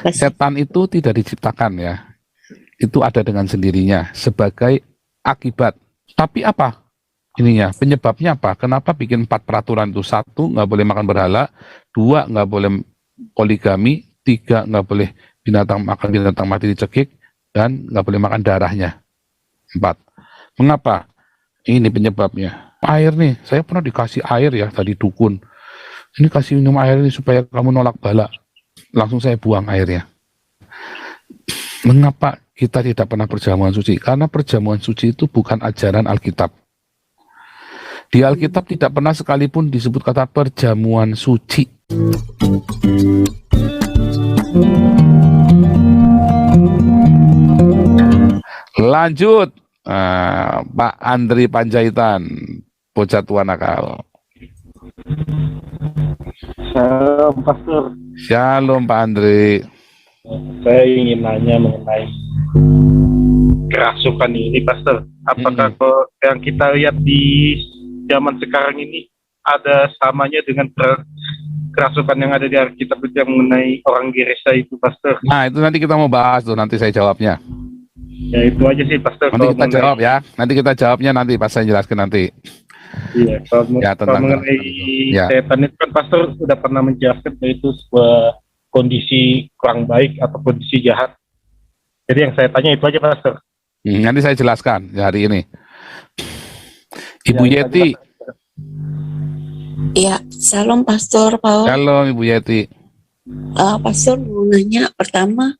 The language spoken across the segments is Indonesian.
kasih. Setan itu tidak diciptakan ya. Itu ada dengan sendirinya sebagai akibat. Tapi apa ininya? Penyebabnya apa? Kenapa bikin 4 peraturan itu? 1, nggak boleh makan berhala. 2, nggak boleh poligami. 3, nggak boleh makan binatang mati dicekik. Dan nggak boleh makan darahnya. 4. Mengapa? Ini penyebabnya. Air nih, saya pernah dikasih air ya tadi dukun. Ini kasih minum air ini supaya kamu nolak bala. Langsung saya buang airnya. Mengapa kita tidak pernah perjamuan suci? Karena perjamuan suci itu bukan ajaran Alkitab. Di Alkitab tidak pernah sekalipun disebut kata perjamuan suci. Lanjut, Pak Andri Panjaitan, bocah tua nakal. Shalom, Pastor. Shalom, Pak Andri. Saya ingin nanya mengenai kerasukan ini, Pastor. Apakah yang kita lihat di zaman sekarang ini ada samanya dengan kerasukan yang ada di Alkitab yang mengenai orang Gerasa itu, Pastor? Nah, itu nanti kita mau bahas tuh, nanti saya jawabnya. Ya, itu aja sih, Pastor. Nanti kita jawab ya. Nanti kita jawabnya nanti pas saya jelaskan nanti. Iya, kalau mengenai setan itu kan Pastor sudah pernah menjelaskan bahwa itu sebuah kondisi kurang baik atau kondisi jahat. Jadi yang saya tanya itu aja, Pastor. Nanti saya jelaskan hari ini. Ibu Yeti. Ya, salam Pastor Paul. Shalom Ibu Yeti. Pastor mau nanya pertama,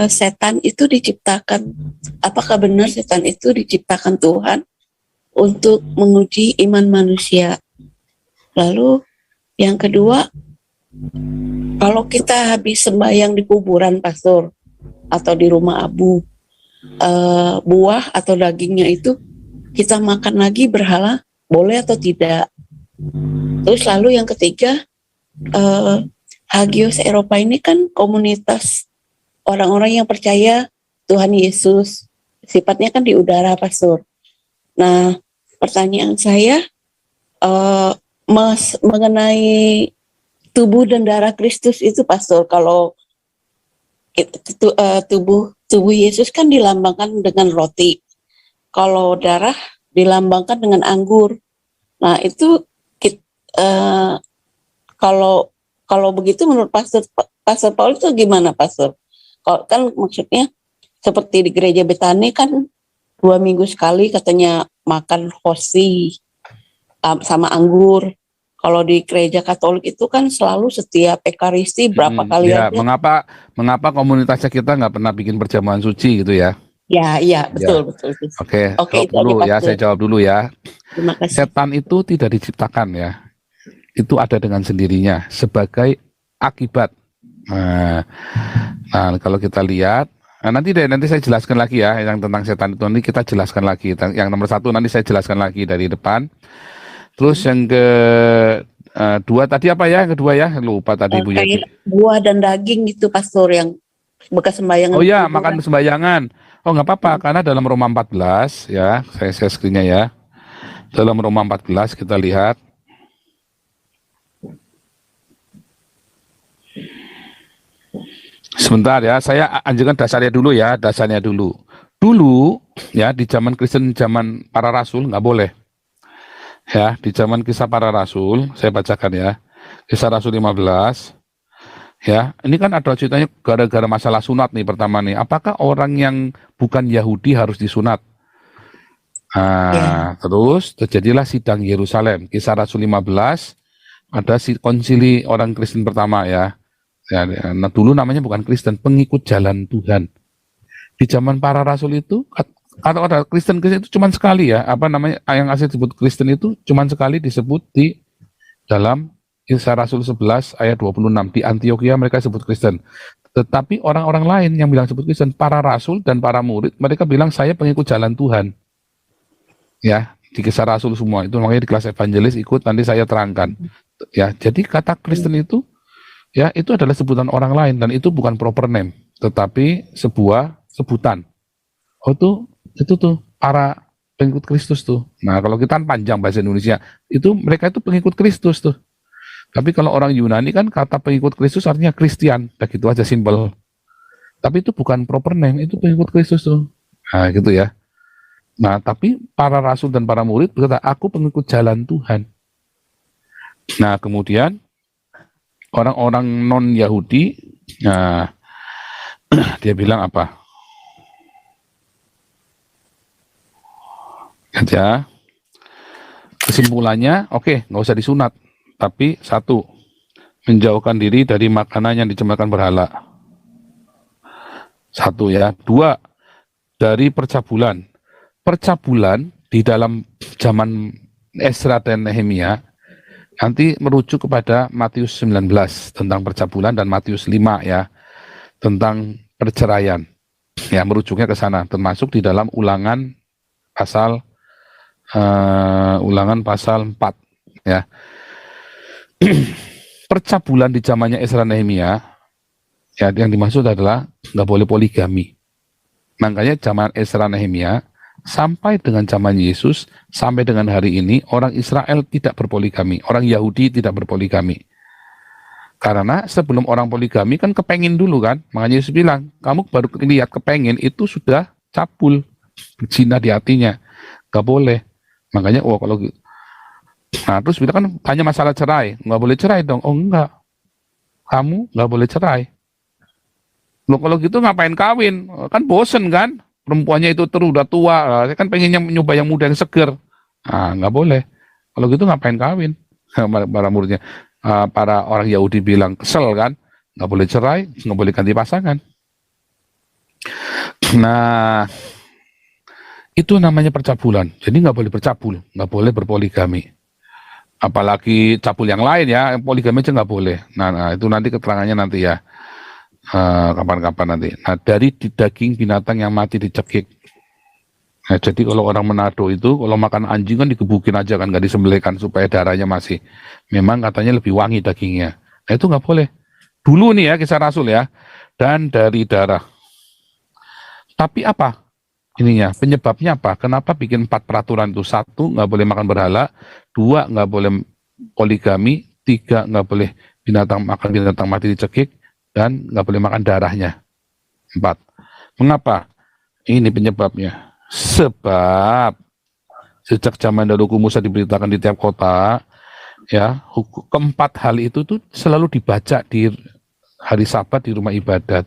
setan itu diciptakan, apakah benar setan itu diciptakan Tuhan untuk menguji iman manusia? Lalu yang kedua, kalau kita habis sembahyang di kuburan Pastor atau di rumah abu, buah atau dagingnya itu kita makan lagi berhala, boleh atau tidak? Terus lalu yang ketiga, Hagios Eropa ini kan komunitas orang-orang yang percaya Tuhan Yesus, sifatnya kan di udara, Pastor. Nah, pertanyaan saya mengenai tubuh dan darah Kristus itu, Pastor. Kalau tubuh Yesus kan dilambangkan dengan roti, kalau darah dilambangkan dengan anggur. Nah, itu kalau begitu menurut Pastor Paul itu gimana, Pastor? Kalau kan maksudnya seperti di gereja Betani kan 2 minggu sekali katanya makan hosti sama anggur. Kalau di gereja Katolik itu kan selalu setiap Ekaristi berapa kali ya, aja. Mengapa komunitasnya kita nggak pernah bikin perjamuan suci gitu ya? Ya, betul. Oke, Oke, jawab dulu ya, saya jawab dulu ya. Terima kasih. Setan itu tidak diciptakan ya. Itu ada dengan sendirinya sebagai akibat. Nah, kalau kita lihat, nanti saya jelaskan lagi ya yang tentang setan itu, nanti kita jelaskan lagi. Yang nomor 1 nanti saya jelaskan lagi dari depan. Terus yang kedua tadi apa ya? Yang kedua ya, lupa tadi Bu Yati. Buah dan daging itu, Pastor, yang bekas sembayangan. Oh ya, makan sembayangan. Oh nggak apa-apa, karena dalam Roma 14 ya, saya screen-nya ya. Dalam Roma 14 kita lihat. Sebentar ya, saya anjurkan dasarnya dulu. Dulu ya, di zaman Kristen, zaman para rasul nggak boleh. Ya, di zaman kisah para rasul, saya bacakan ya. Kisah Rasul 15. Ya, ini kan ada ceritanya gara-gara masalah sunat nih pertama nih. Apakah orang yang bukan Yahudi harus disunat? Terus terjadilah sidang Yerusalem. Kisah Rasul 15, ada konsili orang Kristen pertama ya. Nah, dulu namanya bukan Kristen, pengikut jalan Tuhan. Di zaman para rasul itu, atau ada Kristen itu cuma sekali ya, apa namanya, yang asli disebut Kristen itu cuma sekali disebut di dalam Kisah Rasul 11 ayat 26, di Antioquia mereka sebut Kristen. Tetapi orang-orang lain yang bilang sebut Kristen, para rasul dan para murid, mereka bilang saya pengikut jalan Tuhan. Ya, di Kisah Rasul semua itu, makanya di kelas evangelis ikut, nanti saya terangkan. Ya, jadi kata Kristen itu ya, itu adalah sebutan orang lain dan itu bukan proper name, tetapi sebuah sebutan. Oh itu tuh para pengikut Kristus tuh. Nah, kalau kita kan panjang bahasa Indonesia, itu mereka itu pengikut Kristus tuh. Tapi kalau orang Yunani kan kata pengikut Kristus artinya Kristian, udah gitu aja simpel. Tapi itu bukan proper name, itu pengikut Kristus tuh. Nah gitu ya. Nah tapi para rasul dan para murid berkata, aku pengikut jalan Tuhan. Nah kemudian orang-orang non-Yahudi, nah, dia bilang apa? Ya, kesimpulannya, oke, nggak usah disunat. Tapi satu, menjauhkan diri dari makanan yang dicemarkan berhala. Satu ya. Dua, dari percabulan. Percabulan di dalam zaman Esra dan Nehemia nanti merujuk kepada Matius 19 tentang percabulan dan Matius 5 ya tentang perceraian. Ya, merujuknya ke sana, termasuk di dalam Ulangan pasal 4 ya. Percabulan di zamannya Esra Nehemia ya, yang dimaksud adalah nggak boleh poligami. Makanya zaman Esra Nehemia sampai dengan zaman Yesus, sampai dengan hari ini, orang Israel tidak berpoligami, orang Yahudi tidak berpoligami. Karena sebelum orang poligami kan kepengin dulu kan, makanya Yesus bilang, kamu baru lihat kepengin itu sudah cabul, zina di hatinya, nggak boleh. Makanya, kalau gitu. Nah terus kita kan tanya masalah cerai, nggak boleh cerai dong, oh enggak, kamu nggak boleh cerai. Loh kalau gitu ngapain kawin, kan bosen kan, perempuannya itu terus udah tua, saya kan pengennya nyoba yang muda yang seger. Nah, nggak boleh. Kalau gitu ngapain kawin? Para muridnya, para orang Yahudi bilang kesel kan, nggak boleh cerai, nggak boleh ganti pasangan. Nah, itu namanya percabulan. Jadi nggak boleh bercabul, nggak boleh berpoligami. Apalagi cabul yang lain ya, poligami aja nggak boleh. Nah, itu nanti keterangannya nanti ya. Kapan-kapan nanti. Nah, dari daging binatang yang mati dicekik. Nah, jadi kalau orang Manado itu kalau makan anjing kan digebukin aja kan, nggak disembelihkan supaya darahnya masih. Memang katanya lebih wangi dagingnya. Nah, itu nggak boleh. Dulu nih ya Kisah Rasul ya. Dan dari darah. Tapi apa? Ininya penyebabnya apa? Kenapa bikin 4 peraturan itu? 1, nggak boleh makan berhala. 2, nggak boleh poligami. 3, nggak boleh makan binatang mati dicekik. Dan nggak boleh makan darahnya. 4. Mengapa? Ini penyebabnya. Sebab sejak zaman dahulu Musa diberitakan di tiap kota, ya, keempat hal itu tuh selalu dibaca di hari Sabat di rumah ibadat.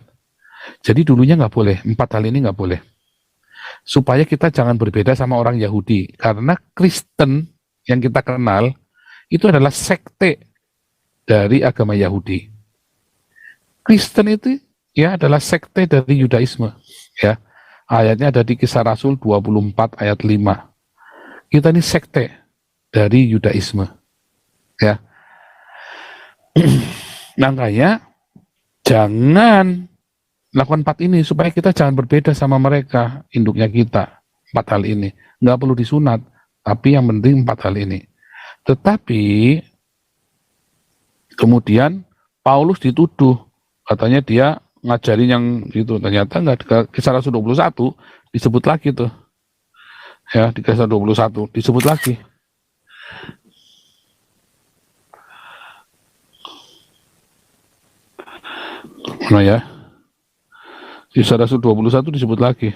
Jadi dulunya nggak boleh, 4 hal ini nggak boleh. Supaya kita jangan berbeda sama orang Yahudi, karena Kristen yang kita kenal itu adalah sekte dari agama Yahudi. Kristen itu ya adalah sekte dari Yudaisme ya. Ayatnya ada di Kisah Rasul 24 ayat 5. Kita ini sekte dari Yudaisme ya. Makanya jangan lakukan 4 ini supaya kita jangan berbeda sama mereka, induknya kita. 4 hal ini nggak perlu disunat, tapi yang penting 4 hal ini. Tetapi kemudian Paulus dituduh katanya dia ngajarin yang gitu, ternyata nggak. Kisah Rasul 21 disebut lagi tuh ya, di Kisah 21 disebut lagi. Nah ya, Kisah Rasul 21 disebut lagi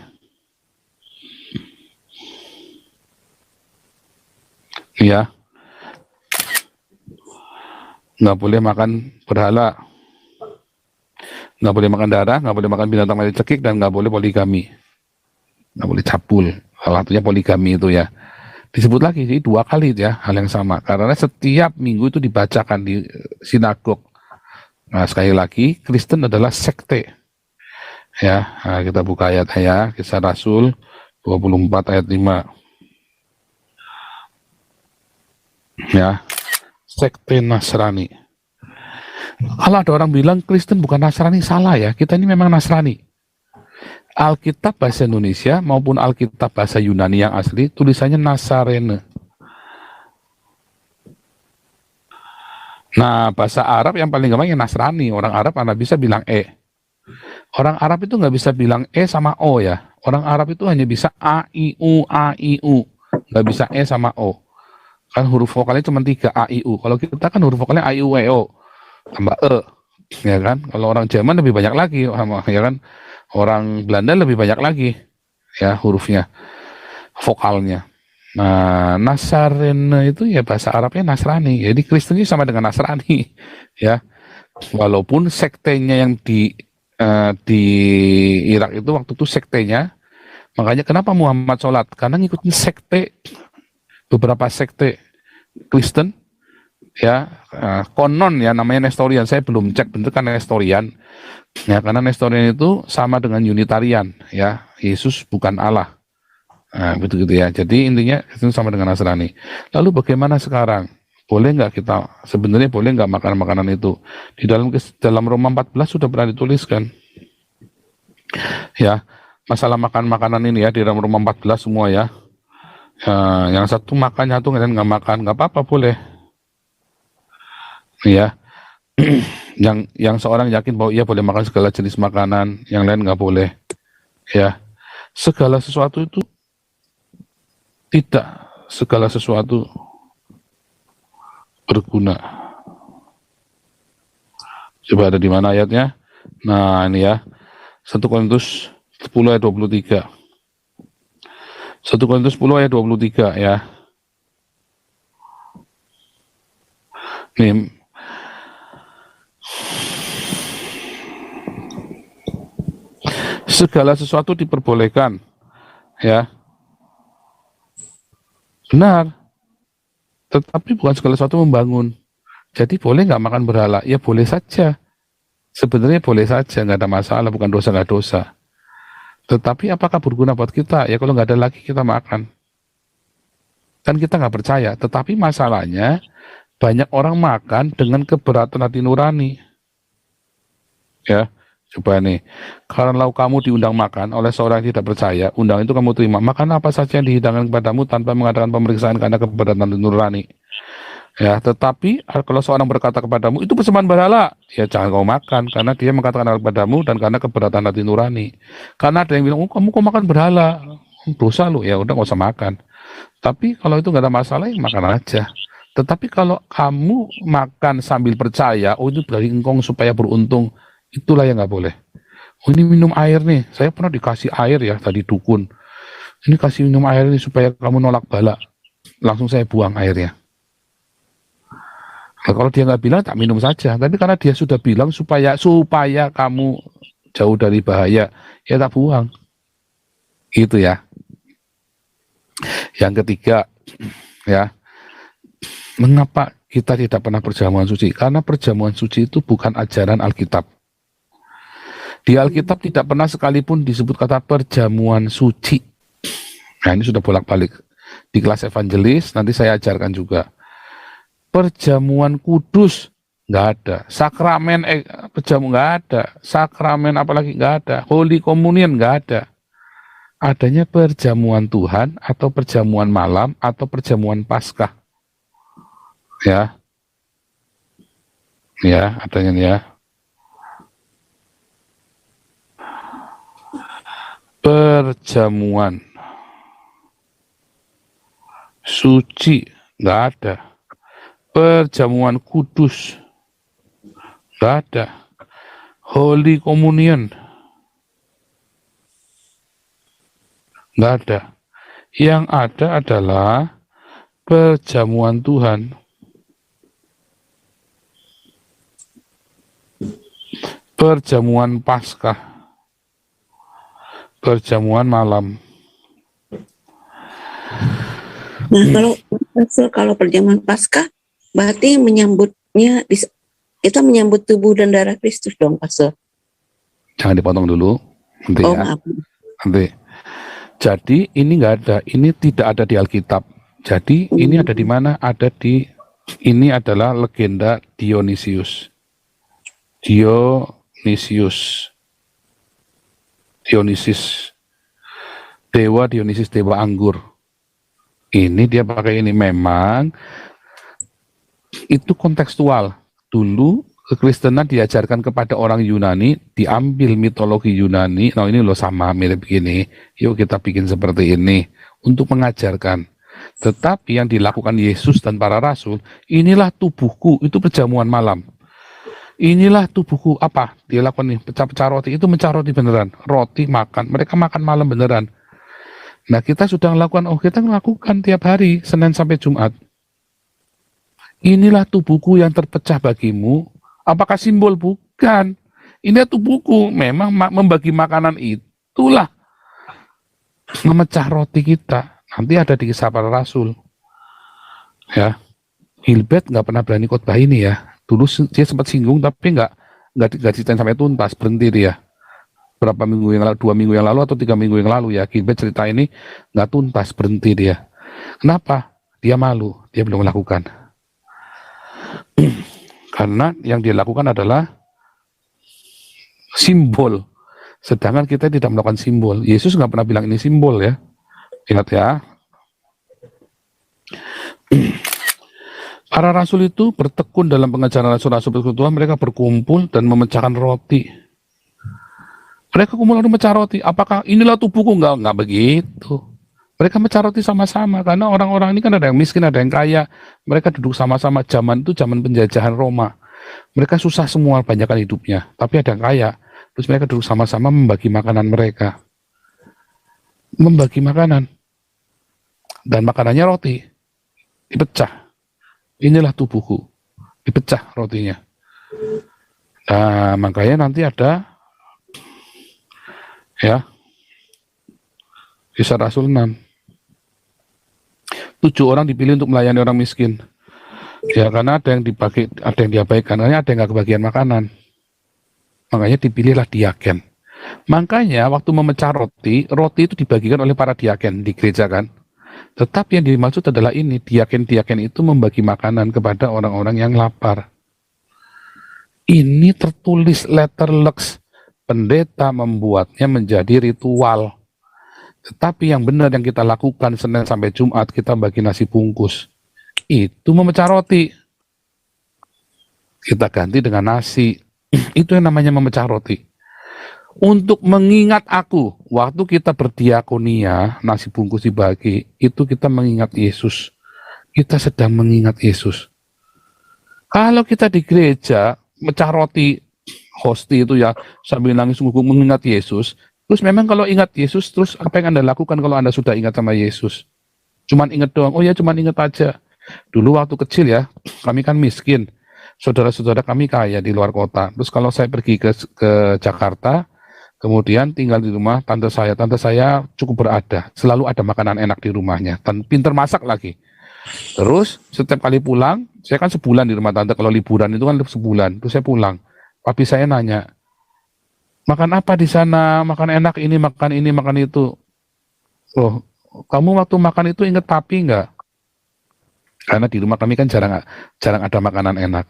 ya, nggak boleh makan berhala, nggak boleh makan darah, nggak boleh makan binatang mati cekik, dan nggak boleh poligami, nggak boleh cabul. Salah satunya poligami itu ya. Disebut lagi, jadi 2 kali ya hal yang sama. Karena setiap minggu itu dibacakan di sinagog. Nah sekali lagi, Kristen adalah sekte. Ya, nah, kita buka ayatnya ya, Kisah Rasul 24 ayat 5. Ya, sekte Nasrani. Kalau ada orang bilang Kristen bukan Nasrani, salah ya. Kita ini memang Nasrani. Alkitab bahasa Indonesia maupun Alkitab bahasa Yunani yang asli tulisannya Nasarene. Nah, bahasa Arab yang paling gampang yang Nasrani. Orang Arab Anda bisa bilang Orang Arab itu nggak bisa bilang sama O ya. Orang Arab itu hanya bisa A, I, U, nggak bisa sama O. Kan huruf vokalnya cuma 3, A, I, U. Kalau kita kan huruf vokalnya A, I, U, E, O. Tambah E. Ya kan? Kalau orang Jerman lebih banyak lagi. Ya kan? Orang Belanda lebih banyak lagi. Ya, hurufnya. Vokalnya. Nah, Nasarene itu ya bahasa Arabnya Nasrani. Jadi Kristen itu sama dengan Nasrani. Ya. Walaupun sektenya yang di Irak itu waktu itu sektenya. Makanya kenapa Muhammad sholat? Karena ngikutin sekte, beberapa sekte Kristen, ya konon ya namanya Nestorian. Saya belum cek bener kan Nestorian, ya karena Nestorian itu sama dengan Unitarian, ya Yesus bukan Allah, begitu ya. Jadi intinya itu sama dengan Nasrani. Lalu bagaimana sekarang? Boleh nggak kita sebenarnya boleh nggak makan makanan itu? Di dalam Roma 14 sudah pernah dituliskan, ya masalah makan makanan ini ya di dalam Roma 14 semua ya. Yang satu makan, satu nggak makan, nggak apa-apa boleh. Ya, yang seorang yakin bahwa ia boleh makan segala jenis makanan, yang lain nggak boleh. Ya, segala sesuatu itu tidak, segala sesuatu berguna. Coba ada di mana ayatnya? Nah ini ya, 1 Korintus 10 ayat 23. 1 Korintus 10 ayat 23 ya. Nih. Segala sesuatu diperbolehkan. Ya. Benar. Tetapi bukan segala sesuatu membangun. Jadi boleh nggak makan berhala? Ya boleh saja. Sebenarnya boleh saja, nggak ada masalah, bukan dosa nggak dosa. Tetapi apakah berguna buat kita? Ya kalau nggak ada lagi kita makan. Kan kita nggak percaya. Tetapi masalahnya banyak orang makan dengan keberatan hati nurani. Ya, coba nih. Kalau kamu diundang makan oleh seorang yang tidak percaya, undang itu kamu terima. Makan apa saja yang dihidangkan kepadamu tanpa mengadakan pemeriksaan karena keberatan hati nurani. Ya, tetapi kalau seorang berkata kepadamu itu persembahan berhala, ya jangan kau makan karena dia mengatakan kepadamu dan karena keberatan hati nurani. Karena ada yang bilang, oh kamu kok makan berhala, dosa lu, ya udah nggak usah makan. Tapi kalau itu nggak ada masalah, ya makan aja. Tetapi kalau kamu makan sambil percaya, oh itu dari engkong supaya beruntung, itulah yang nggak boleh. Oh ini minum air nih, saya pernah dikasih air ya tadi dukun. Ini kasih minum air ini supaya kamu nolak bala. Langsung saya buang airnya. Nah, kalau dia nggak bilang tak minum saja, tapi karena dia sudah bilang supaya kamu jauh dari bahaya, ya tak buang. Gitu ya. Yang ketiga, ya, mengapa kita tidak pernah perjamuan suci? Karena perjamuan suci itu bukan ajaran Alkitab. Di Alkitab tidak pernah sekalipun disebut kata perjamuan suci. Nah ini sudah bolak-balik. Di kelas evangelis nanti saya ajarkan juga. Perjamuan kudus nggak ada, sakramen perjamuan nggak ada, sakramen apalagi nggak ada, Holy Communion nggak ada. Adanya perjamuan Tuhan atau perjamuan malam atau perjamuan Paskah. Ya, ya adanya ya. Perjamuan suci nggak ada. Perjamuan kudus nggak ada. Holy Communion nggak ada. Yang ada adalah perjamuan Tuhan. Perjamuan Paskah. Perjamuan malam. Nah, kalau perjamuan Paskah berarti menyambutnya itu menyambut tubuh dan darah Kristus dong, Pastor. Jangan dipotong dulu. Nanti ya. Maaf. Nanti. Jadi ini nggak ada, ini tidak ada di Alkitab. Jadi ini ada di mana? Ini adalah legenda Dionysius. Dionysius. Dewa Dionysius, dewa anggur. Ini dia pakai ini memang itu kontekstual. Dulu kekristenan diajarkan kepada orang Yunani, diambil mitologi Yunani. Nah ini loh sama mirip begini. Yuk kita bikin seperti ini untuk mengajarkan. Tetapi yang dilakukan Yesus dan para rasul, inilah tubuhku, itu perjamuan malam. Inilah tubuhku, apa? Dia lakukan nih, pecah-pecah roti, itu mecah roti beneran. Roti makan, mereka makan malam beneran. Nah kita sudah melakukan, kita melakukan tiap hari, Senin sampai Jumat. Inilah tubuhku yang terpecah bagimu. Apakah simbol? Bukan. Ini tubuhku, memang membagi makanan itulah memecah roti kita. Nanti ada di Kisah Para Rasul. Ya, Gilbert nggak pernah berani khotbah ini ya. Dulu dia sempat singgung, tapi nggak ceritain sampai tuntas, berhenti dia. Berapa minggu yang lalu, 2 minggu yang lalu atau 3 minggu yang lalu ya, Gilbert cerita ini nggak tuntas, berhenti dia. Kenapa? Dia malu, dia belum melakukan. Karena yang dia lakukan adalah simbol, sedangkan kita tidak melakukan simbol. Yesus nggak pernah bilang ini simbol ya. Ingat ya. Para rasul itu bertekun dalam pengajaran rasul-rasul persekutuan, mereka berkumpul dan memecahkan roti. Mereka kumpul lalu mecah roti. Apakah inilah tubuhku? Enggak begitu. Mereka mecah roti sama-sama, karena orang-orang ini kan ada yang miskin, ada yang kaya. Mereka duduk sama-sama. Zaman itu zaman penjajahan Roma. Mereka susah semua banyakkan hidupnya, tapi ada yang kaya. Terus mereka duduk sama-sama membagi makanan mereka. Membagi makanan. Dan makanannya roti. Dipecah. Inilah tubuhku. Dipecah rotinya. Nah, makanya nanti ada ya Kisah Rasul 6. 7 orang dipilih untuk melayani orang miskin. Ya, karena ada yang dibagi, ada yang diabaikan, karena ada yang nggak kebagian makanan. Makanya dipilihlah diaken. Makanya waktu memecah roti, roti itu dibagikan oleh para diaken di gereja kan. Tetapi yang dimaksud adalah ini, diaken-diaken itu membagi makanan kepada orang-orang yang lapar. Ini tertulis letterlux. Pendeta membuatnya menjadi ritual. Tetapi yang benar yang kita lakukan Senin sampai Jumat, kita bagi nasi bungkus. Itu memecah roti. Kita ganti dengan nasi. Itu yang namanya memecah roti. Untuk mengingat aku, waktu kita berdiakonia, nasi bungkus dibagi, itu kita mengingat Yesus. Kita sedang mengingat Yesus. Kalau kita di gereja, mecah roti, hosti itu ya, sambil nangis sungguh mengingat Yesus, terus memang kalau ingat Yesus, terus apa yang Anda lakukan kalau Anda sudah ingat sama Yesus? Cuman ingat doang, oh ya cuman ingat aja. Dulu waktu kecil ya, kami kan miskin. Saudara-saudara kami kaya di luar kota. Terus kalau saya pergi ke Jakarta, kemudian tinggal di rumah tante saya cukup berada. Selalu ada makanan enak di rumahnya. Dan pinter masak lagi. Terus setiap kali pulang, saya kan sebulan di rumah tante. Kalau liburan itu kan sebulan. Terus saya pulang. Papi saya nanya, makan apa di sana? Makan enak ini, makan itu. Loh, kamu waktu makan itu ingat papi nggak? Karena di rumah kami kan jarang ada makanan enak.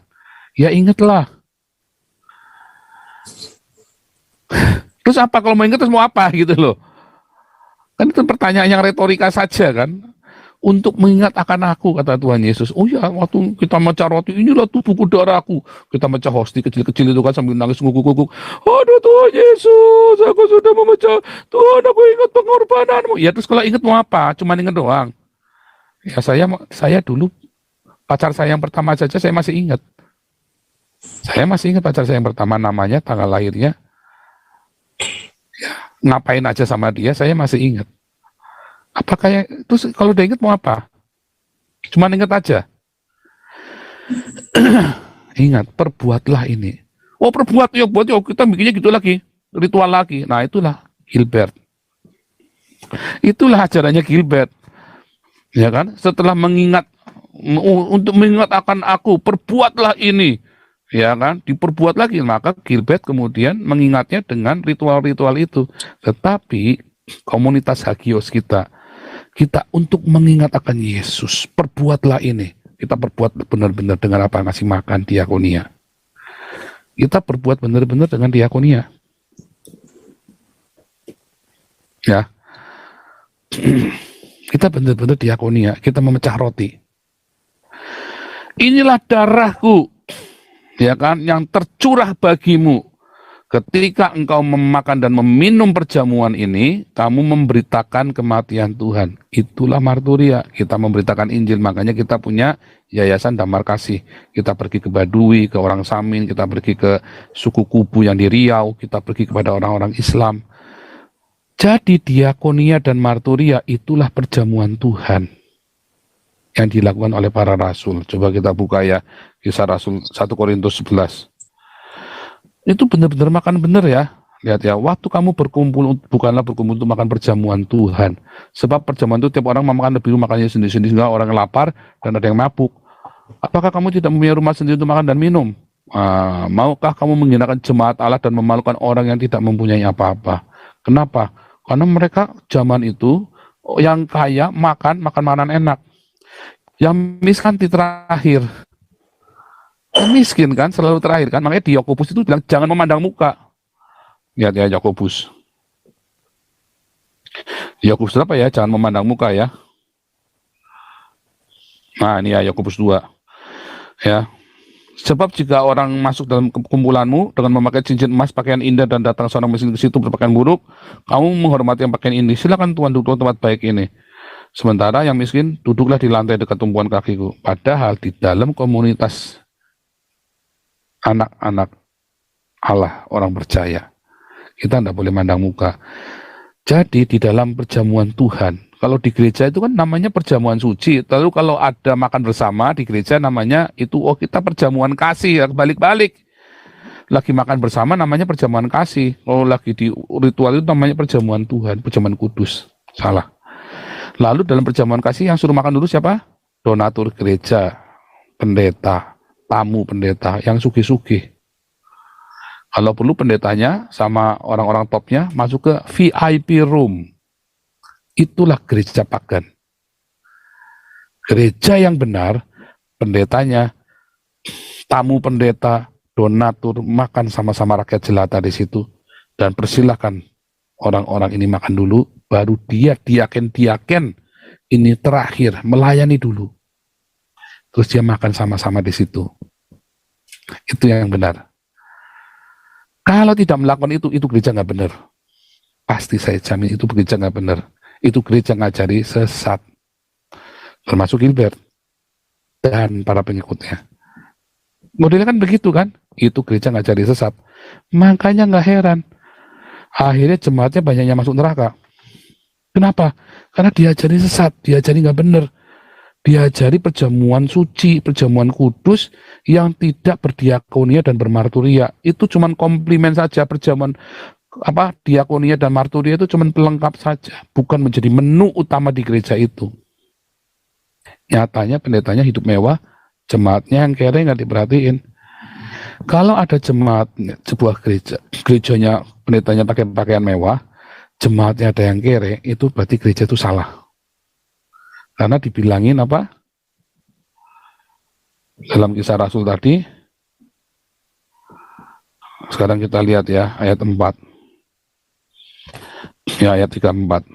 Ya ingatlah. Terus apa kalau mau ingat terus mau apa gitu loh? Kan itu pertanyaan yang retorika saja kan. Untuk mengingat akan aku, kata Tuhan Yesus. Oh ya, waktu kita mecah roti, inilah tubuhku darahku. Kita mecah hosti kecil-kecil itu kan sambil nangis guguk-guguk. Aduh Tuhan Yesus, aku sudah memecah. Tuhan, aku ingat pengorbananmu. Ya terus kalau ingat mau apa? Cuma ingat doang. Ya saya dulu, pacar saya yang pertama saja saya masih ingat. Saya masih ingat pacar saya yang pertama, namanya, tanggal lahirnya. Ya, ngapain aja sama dia, saya masih ingat. Apa kayak terus kalau udah ingat mau apa? Cuma ingat aja. Ingat, perbuatlah ini. Oh perbuat ya, buat ya, kita bikinnya gitu lagi, ritual lagi. Nah itulah Gilbert. Itulah ajarannya Gilbert. Ya kan? Setelah mengingat, untuk mengingat akan aku, perbuatlah ini. Ya kan? Diperbuat lagi. Maka Gilbert kemudian mengingatnya dengan ritual-ritual itu. Tetapi komunitas Hagios kita untuk mengingat akan Yesus, perbuatlah ini. Kita perbuat benar-benar dengan apa? Ngasih makan, diakonia. Kita perbuat benar-benar dengan diakonia. Ya. Kita benar-benar diakonia. Kita memecah roti. Inilah darahku, ya kan, yang tercurah bagimu. Ketika engkau memakan dan meminum perjamuan ini, kamu memberitakan kematian Tuhan. Itulah marturia. Kita memberitakan Injil. Makanya kita punya Yayasan Damar Kasih. Kita pergi ke Baduy, ke orang Samin, kita pergi ke suku Kubu yang di Riau, kita pergi kepada orang-orang Islam. Jadi diakonia dan marturia itulah perjamuan Tuhan yang dilakukan oleh para rasul. Coba kita buka ya, Kisah Rasul 1 Korintus 11. Itu benar-benar makan benar ya. Lihat ya, waktu kamu berkumpul, bukanlah berkumpul untuk makan perjamuan Tuhan. Sebab perjamuan itu tiap orang makan lebih makannya sendiri-sendiri, sehingga orang lapar dan ada yang mabuk. Apakah kamu tidak mempunyai rumah sendiri untuk makan dan minum? Maukah kamu menghinakan jemaat Allah dan memalukan orang yang tidak mempunyai apa-apa? Kenapa? Karena mereka zaman itu, yang kaya makan makanan enak. Yang miskin di terakhir. Miskin kan selalu terakhir kan, makanya di Yakobus itu bilang jangan memandang muka. Lihat ya Yakobus. Yakobus berapa ya? Jangan memandang muka ya. Nah ini ya Yakobus 2. Ya. Sebab jika orang masuk dalam kumpulanmu dengan memakai cincin emas, pakaian indah, dan datang seorang miskin ke situ berpakaian buruk, kamu menghormati yang pakaian ini. Silakan Tuhan duduk tempat baik ini. Sementara yang miskin duduklah di lantai dekat tumpuan kakiku. Padahal di dalam komunitas anak-anak Allah, orang percaya, kita tidak boleh mandang muka. Jadi di dalam perjamuan Tuhan, kalau di gereja itu kan namanya perjamuan suci. Lalu kalau ada makan bersama di gereja namanya itu, oh kita perjamuan kasih, ya balik-balik. Lagi makan bersama namanya perjamuan kasih. Kalau lagi di ritual itu namanya perjamuan Tuhan, perjamuan kudus. Salah. Lalu dalam perjamuan kasih yang suruh makan dulu siapa? Donatur gereja, pendeta, tamu pendeta yang sugih-sugih. Kalau perlu pendetanya sama orang-orang topnya masuk ke VIP room. Itulah gereja pagan. Gereja yang benar, pendetanya, tamu pendeta, donatur, makan sama-sama rakyat jelata di situ. Dan persilahkan orang-orang ini makan dulu, baru dia diaken ini terakhir, melayani dulu. Terus dia makan sama-sama di situ. Itu yang benar. Kalau tidak melakukan itu gereja nggak benar. Pasti saya jamin itu gereja nggak benar. Itu gereja ngajari sesat. Termasuk Gilbert dan para pengikutnya. Modelnya kan begitu kan? Itu gereja ngajari sesat. Makanya nggak heran. Akhirnya jemaatnya banyaknya masuk neraka. Kenapa? Karena diajari sesat, diajari nggak benar. Diajari perjamuan suci, perjamuan kudus yang tidak berdiakonia dan bermarturia. Itu cuman komplimen saja. Perjamuan diakonia dan marturia itu cuman pelengkap saja, bukan menjadi menu utama di gereja itu. Nyatanya pendetanya hidup mewah, jemaatnya yang kere nggak diperhatiin. Kalau ada jemaat sebuah gereja, gerejanya pendetanya pakai pakaian mewah, jemaatnya ada yang kere, itu berarti gereja itu salah. Karena dibilangin apa? Dalam Kisah Rasul tadi, sekarang kita lihat ya, ayat 4. Ya, ayat 34.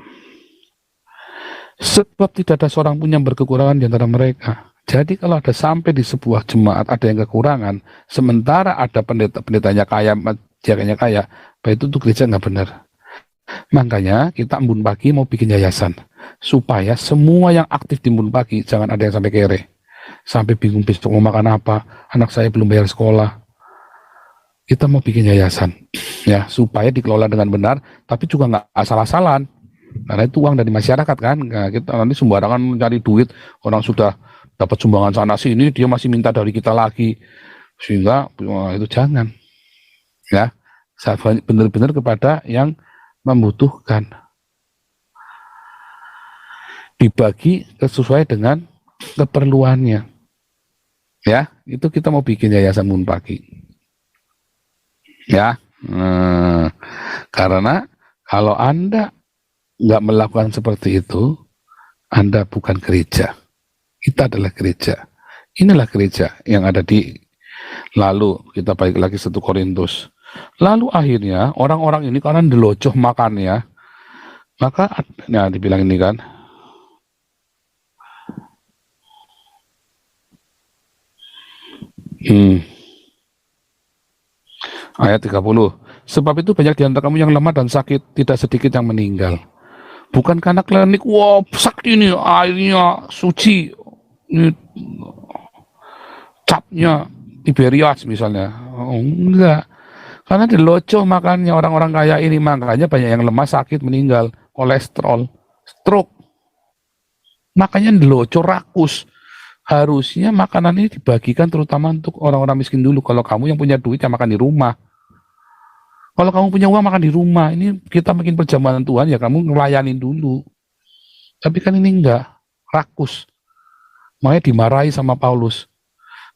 Sebab tidak ada seorang pun yang berkekurangan di antara mereka. Jadi kalau ada sampai di sebuah jemaat ada yang kekurangan, sementara ada pendetanya kaya, jaraknya kaya, itu tuh gereja nggak benar. Makanya kita Embun Pagi mau bikin yayasan supaya semua yang aktif di Embun Pagi jangan ada yang sampai kere, sampai bingung besok mau makan apa, anak saya belum bayar sekolah. Kita mau bikin yayasan ya supaya dikelola dengan benar, tapi juga nggak asal-asalan. Karena itu uang dari masyarakat kan, nah, kita nanti sembarangan mencari duit, orang sudah dapat sumbangan sana sini, dia masih minta dari kita lagi, sehingga itu jangan ya, benar-benar kepada yang membutuhkan, dibagi sesuai dengan keperluannya ya. Itu kita mau bikin yayasan Embun Pagi ya. Karena kalau Anda nggak melakukan seperti itu, Anda bukan gereja. Kita adalah gereja. Inilah gereja yang ada di. Lalu kita balik lagi 1 Korintus. Lalu akhirnya orang-orang ini karena delojoh makannya, maka nah dibilang ini kan, ayat 30. Sebab itu banyak di antara kamu yang lemah dan sakit, tidak sedikit yang meninggal. Bukan karena klinik, wah sakti ini, airnya suci, ini capnya Tiberias misalnya. Oh, enggak. Karena diloco makannya orang-orang kaya ini, makanya banyak yang lemah, sakit, meninggal, kolesterol, stroke. Makanya diloco, rakus. Harusnya makanan ini dibagikan terutama untuk orang-orang miskin dulu. Kalau kamu yang punya duit, ya makan di rumah. Kalau kamu punya uang, makan di rumah. Ini kita makin perjamuan Tuhan, ya kamu ngelayanin dulu. Tapi kan ini enggak, rakus. Makanya dimarahi sama Paulus.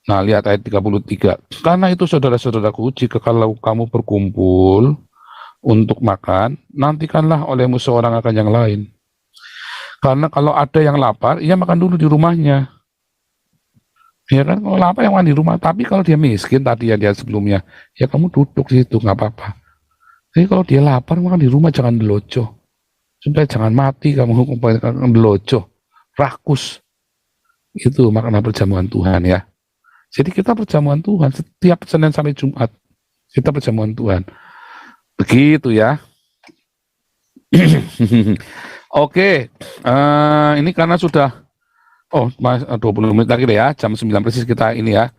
Nah, lihat ayat 33. Karena itu saudara-saudaraku, jika kalau kamu berkumpul untuk makan, nantikanlah olehmu seorang akan yang lain. Karena kalau ada yang lapar, ia makan dulu di rumahnya. Ya kan, kalau lapar yang makan di rumah. Tapi kalau dia miskin, tadi yang dia sebelumnya, ya kamu duduk di situ, nggak apa-apa. Jadi kalau dia lapar, makan di rumah, jangan deloco. Supaya jangan mati kamu deloco. Rakus. Itu makna perjamuan Tuhan ya. Jadi kita perjamuan Tuhan setiap Senin sampai Jumat. Kita perjamuan Tuhan. Begitu ya. Oke. Ini karena sudah 20 menit lagi deh ya. Jam 9 persis kita ini ya.